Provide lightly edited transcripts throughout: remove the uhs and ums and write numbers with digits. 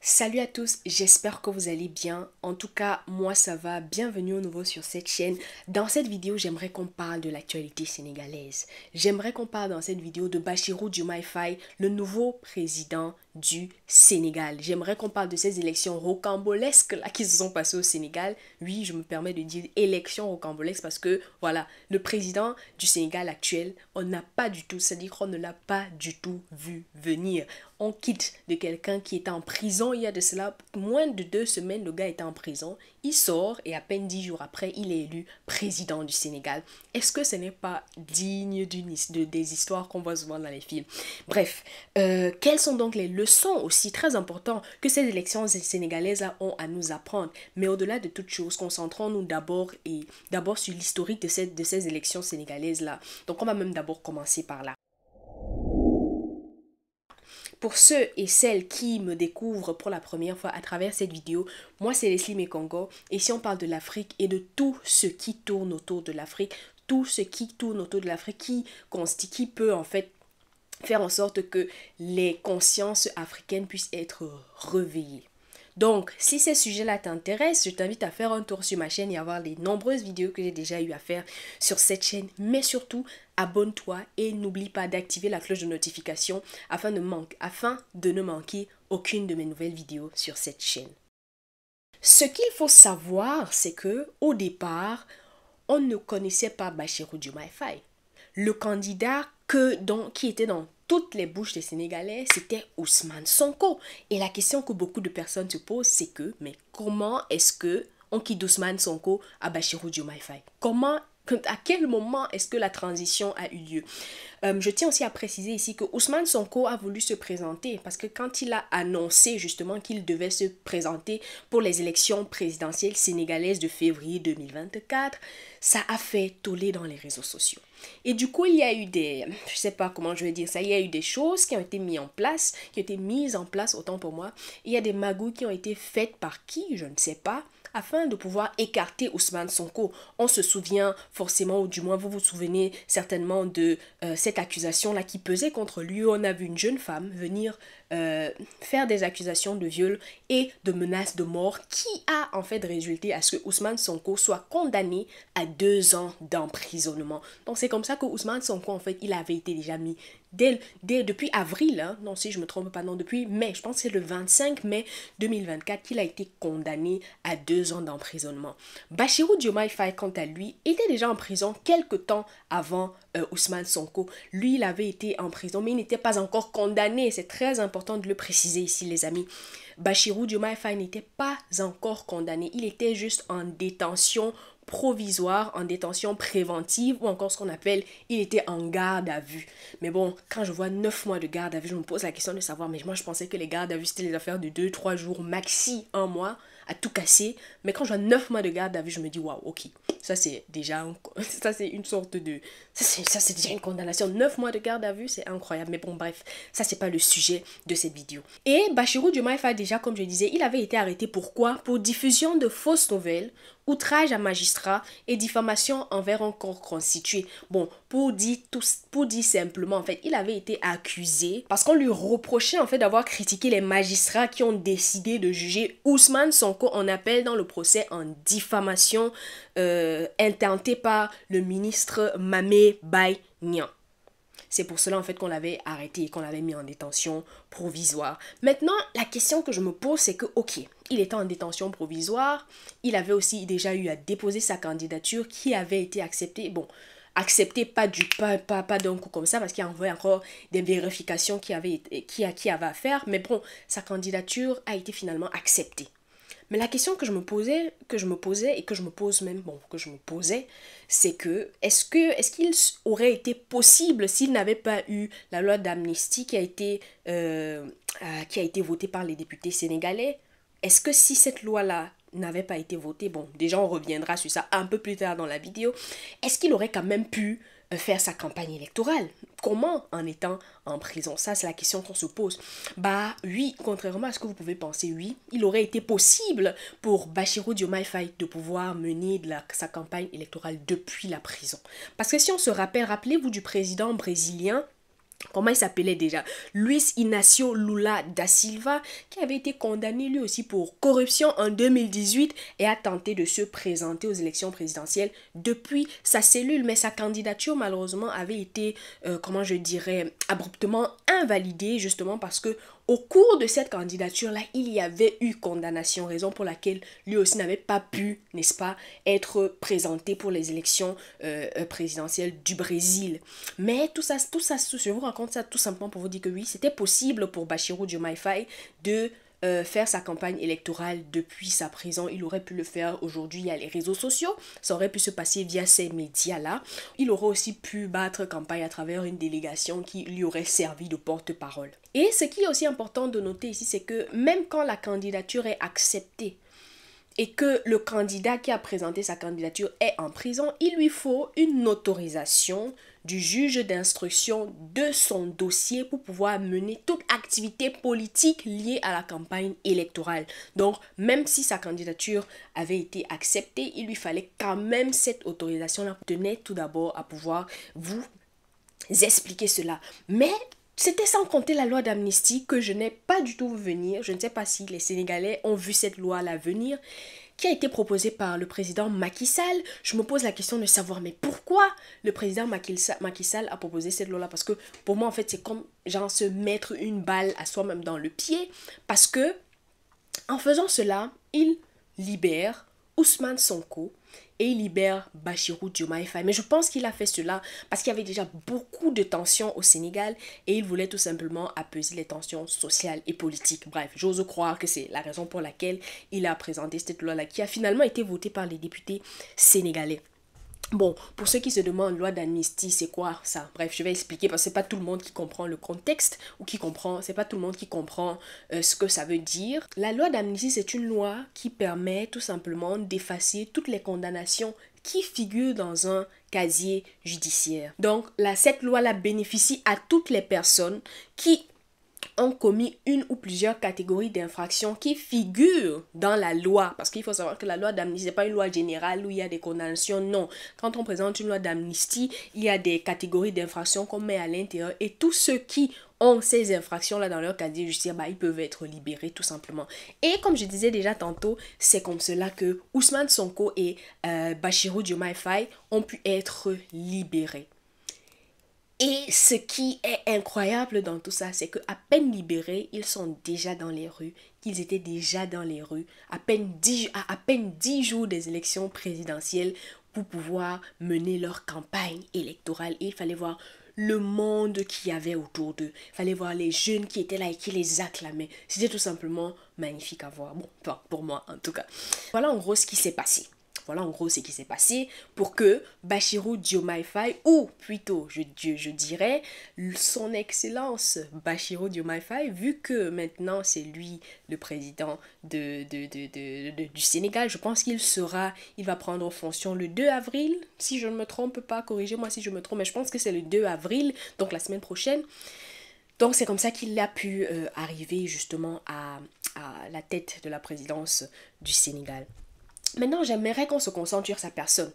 Salut à tous, j'espère que vous allez bien. En tout cas, moi ça va. Bienvenue au nouveau sur cette chaîne. Dans cette vidéo, j'aimerais qu'on parle de l'actualité sénégalaise. J'aimerais qu'on parle dans cette vidéo de Bassirou Diomaye Faye, le nouveau président du Sénégal. J'aimerais qu'on parle de ces élections rocambolesques là qui se sont passées au Sénégal. Oui, je me permets de dire élections rocambolesques parce que voilà, le président du Sénégal actuel, on n'a pas du tout, c'est-à-dire qu'on ne l'a pas du tout vu venir. On quitte de quelqu'un qui était en prison il y a de cela moins de 2 semaines, le gars était en prison, il sort et à peine 10 jours après, il est élu président du Sénégal. Est-ce que ce n'est pas digne des histoires qu'on voit souvent dans les films? Bref, quelles sont donc les leçons aussi très importantes que ces élections sénégalaises ont à nous apprendre? Mais au-delà de toute chose, concentrons-nous d'abord sur l'historique de ces élections sénégalaises-là. Donc on va même d'abord commencer par là. Pour ceux et celles qui me découvrent pour la première fois à travers cette vidéo, moi c'est Leslie Mekongo et si on parle de l'Afrique et de tout ce qui tourne autour de l'Afrique, tout ce qui tourne autour de l'Afrique qui peut en fait faire en sorte que les consciences africaines puissent être réveillées. Donc, si ces sujets-là t'intéressent, je t'invite à faire un tour sur ma chaîne et à voir les nombreuses vidéos que j'ai déjà eu à faire sur cette chaîne. Mais surtout, abonne-toi et n'oublie pas d'activer la cloche de notification afin de ne manquer aucune de mes nouvelles vidéos sur cette chaîne. Ce qu'il faut savoir, c'est que au départ, on ne connaissait pas Bassirou Diomaye Faye. Le candidat qui était dans toutes les bouches des Sénégalais, c'était Ousmane Sonko. Et la question que beaucoup de personnes se posent, c'est que, mais comment est-ce que on quitte Ousmane Sonko à Bassirou Diomaye Faye? À quel moment est-ce que la transition a eu lieu? Je tiens aussi à préciser ici que Ousmane Sonko a voulu se présenter parce que quand il a annoncé justement qu'il devait se présenter pour les élections présidentielles sénégalaises de février 2024, ça a fait toller dans les réseaux sociaux. Et du coup, il y a eu je sais pas comment je vais dire ça, il y a eu des choses qui ont été mises en place autant pour moi. Il y a des magouilles qui ont été faites par qui, je ne sais pas, afin de pouvoir écarter Ousmane Sonko. On se souvient forcément, ou du moins vous vous souvenez certainement de cette accusation-là qui pesait contre lui. On a vu une jeune femme venir faire des accusations de viol et de menaces de mort qui a en fait résulté à ce que Ousmane Sonko soit condamné à 2 ans d'emprisonnement. Donc c'est comme ça que Ousmane Sonko en fait il avait été déjà mis depuis avril, hein, non si je me trompe pas, non depuis mai, je pense que c'est le 25 mai 2024 qu'il a été condamné à 2 ans d'emprisonnement. Bassirou Diomaye Faye quant à lui était déjà en prison quelque temps avant Ousmane Sonko. Lui il avait été en prison mais il n'était pas encore condamné, c'est très important de le préciser ici les amis. Bassirou Diomaye Faye n'était pas encore condamné, il était juste en détention provisoire, en détention préventive ou encore ce qu'on appelle, il était en garde à vue. Mais bon, quand je vois 9 mois de garde à vue, je me pose la question de savoir, mais moi je pensais que les gardes à vue c'était les affaires de 2-3 jours, maxi un mois, à tout casser. Mais quand je vois 9 mois de garde à vue, je me dis, waouh, ok, ça c'est déjà, ça c'est une sorte de, ça c'est déjà une condamnation. 9 mois de garde à vue, c'est incroyable. Mais bon, bref, ça c'est pas le sujet de cette vidéo. Et Bassirou Diomaye Faye, déjà, comme je disais, il avait été arrêté pourquoi? Pour diffusion de fausses nouvelles, outrage à magistrat et diffamation envers un corps constitué. Bon, pour dire simplement, en fait, il avait été accusé parce qu'on lui reprochait en fait d'avoir critiqué les magistrats qui ont décidé de juger Ousmane Sonko en appel dans le procès en diffamation intenté par le ministre Mamé Baye Niang. C'est pour cela en fait qu'on l'avait arrêté et qu'on l'avait mis en détention provisoire. Maintenant, la question que je me pose, c'est que ok, il était en détention provisoire, il avait aussi déjà eu à déposer sa candidature qui avait été acceptée. Bon, acceptée pas d'un coup comme ça parce qu'il y avait encore des vérifications qui avaient à faire, mais bon, sa candidature a été finalement acceptée. Mais la question que je me posais et que je me pose même, bon, que je me posais, c'est que est-ce qu'il aurait été possible s'il n'avait pas eu la loi d'amnistie qui a été votée par les députés sénégalais? Est-ce que si cette loi-là n'avait pas été votée, bon, déjà on reviendra sur ça un peu plus tard dans la vidéo, est-ce qu'il aurait quand même pu faire sa campagne électorale? Comment en étant en prison? Ça, c'est la question qu'on se pose. Bah oui, contrairement à ce que vous pouvez penser, oui, il aurait été possible pour Bassirou Diomaye Faye de pouvoir mener sa campagne électorale depuis la prison. Parce que si on se rappelle, rappelez-vous du président brésilien comment il s'appelait déjà, Luis Inácio Lula da Silva, qui avait été condamné lui aussi pour corruption en 2018 et a tenté de se présenter aux élections présidentielles depuis sa cellule. Mais sa candidature malheureusement avait été, comment je dirais, abruptement invalidée, justement parce que au cours de cette candidature-là, il y avait eu condamnation, raison pour laquelle lui aussi n'avait pas pu, n'est-ce pas, être présenté pour les élections présidentielles du Brésil. Mais tout ça, je vous raconte ça tout simplement pour vous dire que oui, c'était possible pour Bassirou Diomaye Faye de faire sa campagne électorale depuis sa prison. Il aurait pu le faire aujourd'hui, il y a les réseaux sociaux, ça aurait pu se passer via ces médias-là. Il aurait aussi pu battre campagne à travers une délégation qui lui aurait servi de porte-parole. Et ce qui est aussi important de noter ici, c'est que même quand la candidature est acceptée, et que le candidat qui a présenté sa candidature est en prison, il lui faut une autorisation du juge d'instruction de son dossier pour pouvoir mener toute activité politique liée à la campagne électorale. Donc, même si sa candidature avait été acceptée, il lui fallait quand même cette autorisation-là. Tenez tout d'abord à pouvoir vous expliquer cela. Mais c'était sans compter la loi d'amnistie que je n'ai pas du tout vu venir. Je ne sais pas si les Sénégalais ont vu cette loi-là venir, qui a été proposée par le président Macky Sall. Je me pose la question de savoir, mais pourquoi le président Macky Sall a proposé cette loi-là? Parce que pour moi, en fait, c'est comme genre se mettre une balle à soi-même dans le pied. Parce que en faisant cela, il libère Ousmane Sonko et il libère Bassirou Diomaye Faye. Mais je pense qu'il a fait cela parce qu'il y avait déjà beaucoup de tensions au Sénégal et il voulait tout simplement apaiser les tensions sociales et politiques. Bref, j'ose croire que c'est la raison pour laquelle il a présenté cette loi-là qui a finalement été votée par les députés sénégalais. Bon, pour ceux qui se demandent, loi d'amnistie, c'est quoi ça? Bref, je vais expliquer parce que c'est pas tout le monde qui comprend le contexte ou qui comprend, c'est pas tout le monde qui comprend ce que ça veut dire. La loi d'amnistie, c'est une loi qui permet tout simplement d'effacer toutes les condamnations qui figurent dans un casier judiciaire. Donc, cette loi-là bénéficie à toutes les personnes qui ont commis une ou plusieurs catégories d'infractions qui figurent dans la loi. Parce qu'il faut savoir que la loi d'amnistie, ce n'est pas une loi générale où il y a des condamnations. Non. Quand on présente une loi d'amnistie, il y a des catégories d'infractions qu'on met à l'intérieur. Et tous ceux qui ont ces infractions-là dans leur casier judiciaire, ils peuvent être libérés tout simplement. Et comme je disais déjà tantôt, c'est comme cela que Ousmane Sonko et Bassirou Diomaye Faye ont pu être libérés. Et ce qui est incroyable dans tout ça, c'est qu'à peine libérés, ils sont déjà dans les rues, qu'ils étaient déjà dans les rues, à peine 10 jours des élections présidentielles pour pouvoir mener leur campagne électorale. Et il fallait voir le monde qu'il y avait autour d'eux. Il fallait voir les jeunes qui étaient là et qui les acclamaient. C'était tout simplement magnifique à voir. Bon, enfin, pour moi en tout cas. Voilà en gros ce qui s'est passé. Voilà en gros ce qui s'est passé pour que Bassirou Diomaye Faye, ou plutôt je dirais son excellence Bassirou Diomaye Faye, vu que maintenant c'est lui le président du Sénégal, je pense qu'il va prendre fonction le 2 avril, si je ne me trompe pas, corrigez-moi si je me trompe, mais je pense que c'est le 2 avril, donc la semaine prochaine. Donc c'est comme ça qu'il a pu arriver justement à la tête de la présidence du Sénégal. Maintenant, j'aimerais qu'on se concentre sur sa personne.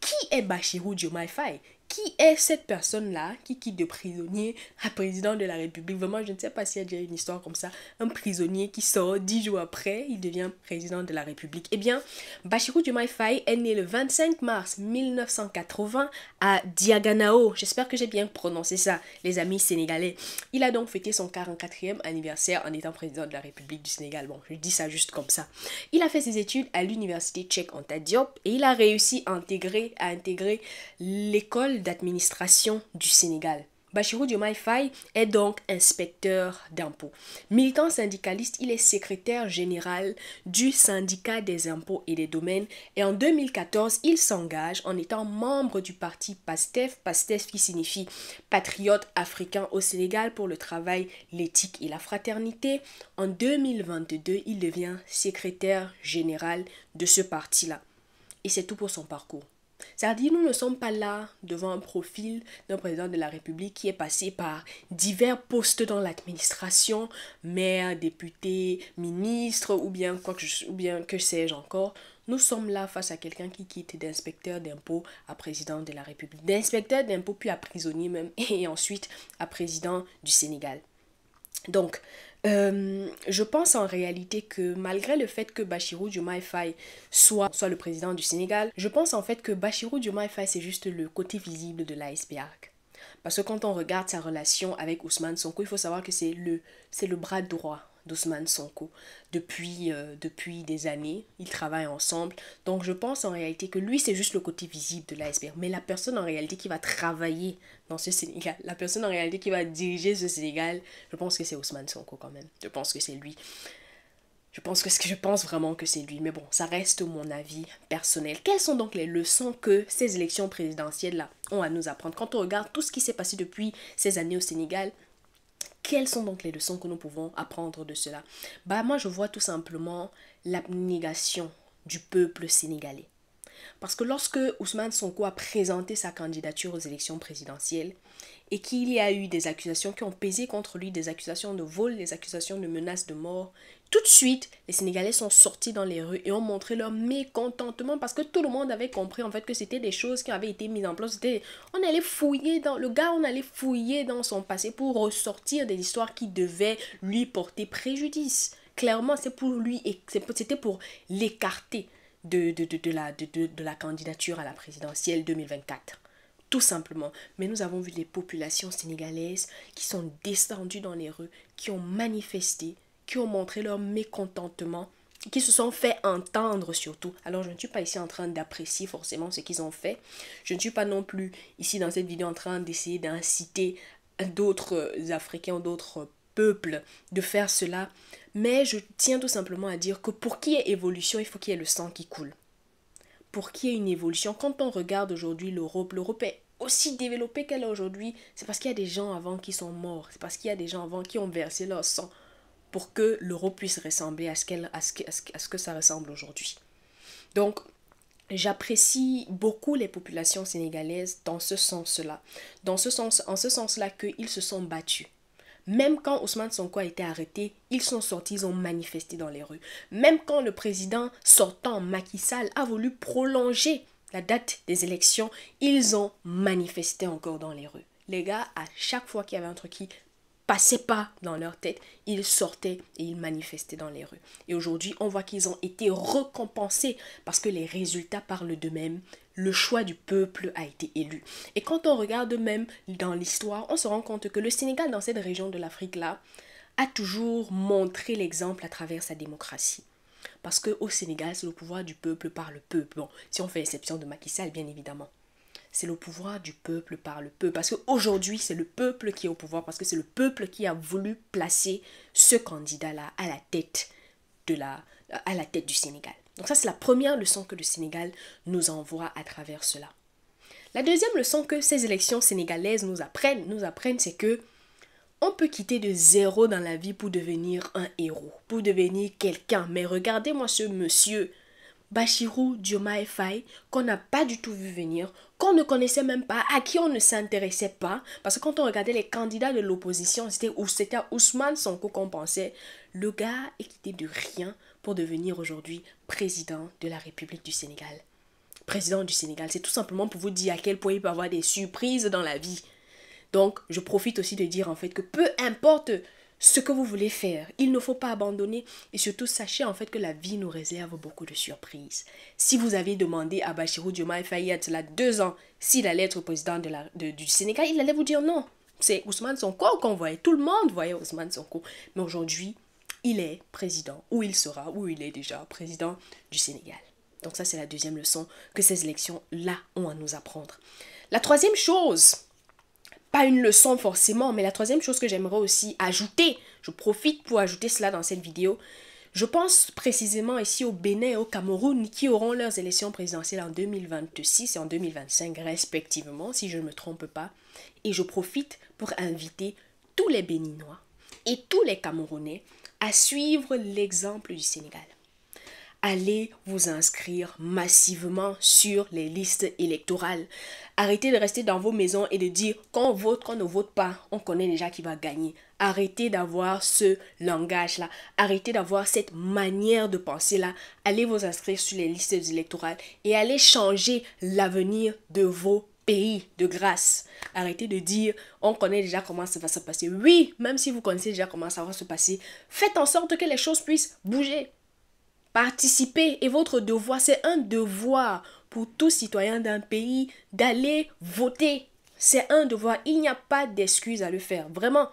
Qui est Bassirou Diomaye Faye? Qui est cette personne-là qui quitte de prisonnier à président de la République? Vraiment, je ne sais pas s'il y a déjà une histoire comme ça. Un prisonnier qui sort 10 jours après, il devient président de la République. Eh bien, Bassirou Diomaye Faye est né le 25 mars 1980 à Diaganao. J'espère que j'ai bien prononcé ça, les amis sénégalais. Il a donc fêté son 44e anniversaire en étant président de la République du Sénégal. Bon, je dis ça juste comme ça. Il a fait ses études à l'université tchèque Anta Diop et il a réussi à intégrer l'école d'administration du Sénégal. Bassirou Diomaye Faye est donc inspecteur d'impôts. Militant syndicaliste, il est secrétaire général du syndicat des impôts et des domaines et en 2014, il s'engage en étant membre du parti PASTEF, PASTEF qui signifie Patriote africain au Sénégal pour le travail, l'éthique et la fraternité. En 2022, il devient secrétaire général de ce parti-là. Et c'est tout pour son parcours. C'est-à-dire, nous ne sommes pas là devant un profil d'un président de la République qui est passé par divers postes dans l'administration, maire, député, ministre ou bien que sais-je encore. Nous sommes là face à quelqu'un qui quitte d'inspecteur d'impôts à président de la République, d'inspecteur d'impôts puis à prisonnier même, et ensuite à président du Sénégal. Donc, je pense en réalité que malgré le fait que Bassirou Diomaye Faye soit le président du Sénégal, je pense en fait que Bassirou Diomaye Faye c'est juste le côté visible de l'iceberg. Parce que quand on regarde sa relation avec Ousmane Sonko, il faut savoir que c'est le bras droit d'Ousmane Sonko. Depuis des années, ils travaillent ensemble. Donc je pense en réalité que lui, c'est juste le côté visible de l'iceberg. Mais la personne en réalité qui va travailler dans ce Sénégal, la personne en réalité qui va diriger ce Sénégal, je pense que c'est Ousmane Sonko quand même. Je pense que c'est lui. Je pense vraiment que c'est lui. Mais bon, ça reste mon avis personnel. Quelles sont donc les leçons que ces élections présidentielles-là ont à nous apprendre? Quand on regarde tout ce qui s'est passé depuis ces années au Sénégal, quelles sont donc les leçons que nous pouvons apprendre de cela? Moi, je vois tout simplement l'abnégation du peuple sénégalais. Parce que lorsque Ousmane Sonko a présenté sa candidature aux élections présidentielles et qu'il y a eu des accusations qui ont pesé contre lui, des accusations de vol, des accusations de menaces de mort, tout de suite, les Sénégalais sont sortis dans les rues et ont montré leur mécontentement parce que tout le monde avait compris en fait que c'était des choses qui avaient été mises en place. On allait fouiller on allait fouiller dans son passé pour ressortir des histoires qui devaient lui porter préjudice. Clairement, c'était pour l'écarter de la candidature à la présidentielle 2024. Tout simplement. Mais nous avons vu les populations sénégalaises qui sont descendues dans les rues, qui ont manifesté, qui ont montré leur mécontentement, qui se sont fait entendre surtout. Alors je ne suis pas ici en train d'apprécier forcément ce qu'ils ont fait. Je ne suis pas non plus ici dans cette vidéo en train d'essayer d'inciter d'autres Africains ou d'autres peuples de faire cela. Mais je tiens tout simplement à dire que pour qu'il y ait évolution, il faut qu'il y ait le sang qui coule. Pour qu'il y ait une évolution, quand on regarde aujourd'hui l'Europe est aussi développée qu'elle est aujourd'hui, c'est parce qu'il y a des gens avant qui sont morts, c'est parce qu'il y a des gens avant qui ont versé leur sang pour que l'Europe puisse ressembler à ce que ça ressemble aujourd'hui. Donc, j'apprécie beaucoup les populations sénégalaises dans ce sens-là. En ce sens-là qu'ils se sont battus. Même quand Ousmane Sonko a été arrêté, ils sont sortis, ils ont manifesté dans les rues. Même quand le président sortant, Macky Sall, a voulu prolonger la date des élections, ils ont manifesté encore dans les rues. Les gars, à chaque fois qu'il y avait un truc qui passait pas dans leur tête, ils sortaient et ils manifestaient dans les rues. Et aujourd'hui, on voit qu'ils ont été récompensés parce que les résultats parlent d'eux-mêmes. Le choix du peuple a été élu. Et quand on regarde même dans l'histoire, on se rend compte que le Sénégal, dans cette région de l'Afrique-là, a toujours montré l'exemple à travers sa démocratie. Parce qu'au Sénégal, c'est le pouvoir du peuple par le peuple. Bon, si on fait exception de Macky Sall, bien évidemment. C'est le pouvoir du peuple par le peuple. Parce qu'aujourd'hui, c'est le peuple qui est au pouvoir. Parce que c'est le peuple qui a voulu placer ce candidat-là à la tête du Sénégal. Donc ça, c'est la première leçon que le Sénégal nous envoie à travers cela. La deuxième leçon que ces élections sénégalaises nous apprennent, c'est que on peut quitter de zéro dans la vie pour devenir un héros, pour devenir quelqu'un. Mais regardez-moi ce monsieur, Bassirou Diomaye Faye, qu'on n'a pas du tout vu venir, qu'on ne connaissait même pas, à qui on ne s'intéressait pas. Parce que quand on regardait les candidats de l'opposition, c'était Ousmane Sonko qu'on pensait. Le gars est quitté de rien pour devenir aujourd'hui président de la République du Sénégal. Président du Sénégal, c'est tout simplement pour vous dire à quel point il peut y avoir des surprises dans la vie. Donc, je profite aussi de dire en fait que peu importe ce que vous voulez faire, il ne faut pas abandonner et surtout sachez en fait que la vie nous réserve beaucoup de surprises. Si vous avez demandé à Bassirou Diomaye Faye il y a cela 2 ans s'il allait être président du Sénégal, il allait vous dire non. C'est Ousmane Sonko qu'on voyait, tout le monde voyait Ousmane Sonko. Mais aujourd'hui, il est président, ou il sera, ou il est déjà président du Sénégal. Donc ça c'est la deuxième leçon que ces élections-là ont à nous apprendre. La troisième chose, pas une leçon forcément, mais la troisième chose que j'aimerais aussi ajouter, je profite pour ajouter cela dans cette vidéo, je pense précisément ici au Bénin et au Cameroun qui auront leurs élections présidentielles en 2026 et en 2025 respectivement, si je ne me trompe pas. Et je profite pour inviter tous les Béninois et tous les Camerounais à suivre l'exemple du Sénégal. allez vous inscrire massivement sur les listes électorales. Arrêtez de rester dans vos maisons et de dire qu'on vote, qu'on ne vote pas, on connaît déjà qui va gagner. Arrêtez d'avoir ce langage-là. Arrêtez d'avoir cette manière de penser-là. Allez vous inscrire sur les listes électorales et allez changer l'avenir de vos pays de grâce. Arrêtez de dire on connaît déjà comment ça va se passer. Oui, même si vous connaissez déjà comment ça va se passer, faites en sorte que les choses puissent bouger. Participez et votre devoir, c'est un devoir pour tout citoyen d'un pays d'aller voter. C'est un devoir, il n'y a pas d'excuse à le faire. Vraiment,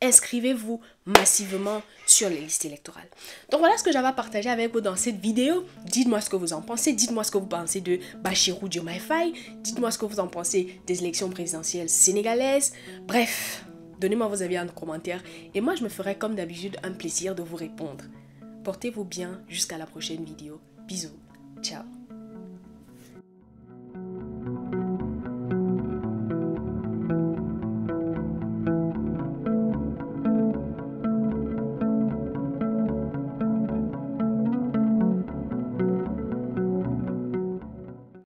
inscrivez-vous massivement sur les listes électorales. Donc voilà ce que j'avais à partager avec vous dans cette vidéo. Dites-moi ce que vous en pensez. Dites-moi ce que vous pensez de Bassirou Diomaye Faye. Dites-moi ce que vous en pensez des élections présidentielles sénégalaises. Bref, donnez-moi vos avis en commentaire. Et moi, je me ferai comme d'habitude un plaisir de vous répondre. Portez-vous bien jusqu'à la prochaine vidéo. Bisous. Ciao.